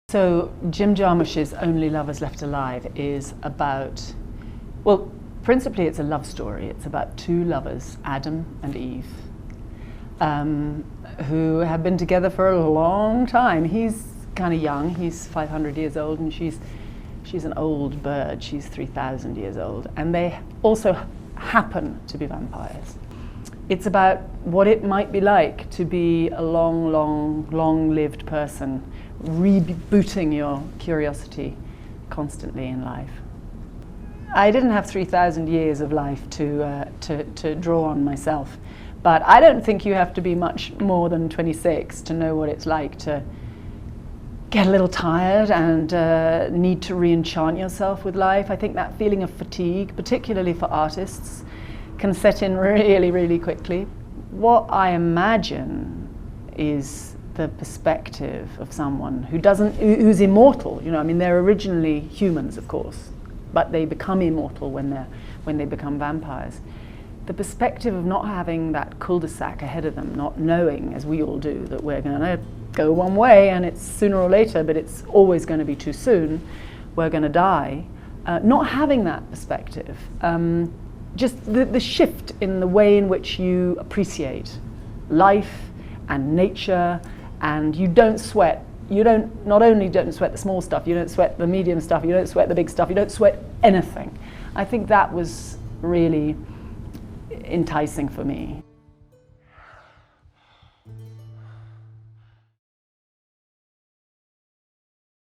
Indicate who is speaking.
Speaker 1: So Jim Jarmusch's Only Lovers Left Alive is about, well, principally it's a love story. It's about two lovers, Adam and Eve, who have been together for a long time. He's kind of young, he's 500 years old, and she's an old bird, she's 3,000 years old, and they also happen to be vampires. It's about what it might be like to be a long-lived person, rebooting your curiosity constantly in life. I didn't have 3,000 years of life to draw on myself, but I don't think you have to be much more than 26 to know what it's like to get a little tired and need to re-enchant yourself with life. I think that feeling of fatigue, particularly for artists, can set in really quickly. What I imagine is the perspective of someone who's immortal. You know, I mean, they're originally humans, of course, but they become immortal when they become vampires. The perspective of not having that cul-de-sac ahead of them, not knowing, as we all do, that we're going to go one way and it's sooner or later, but it's always going to be too soon, we're going to die. Not having that perspective, just the shift in the way in which you appreciate life and nature, and you don't sweat. Not only don't sweat the small stuff, you don't sweat the medium stuff, you don't sweat the big stuff, you don't sweat anything. I think that was really enticing for me.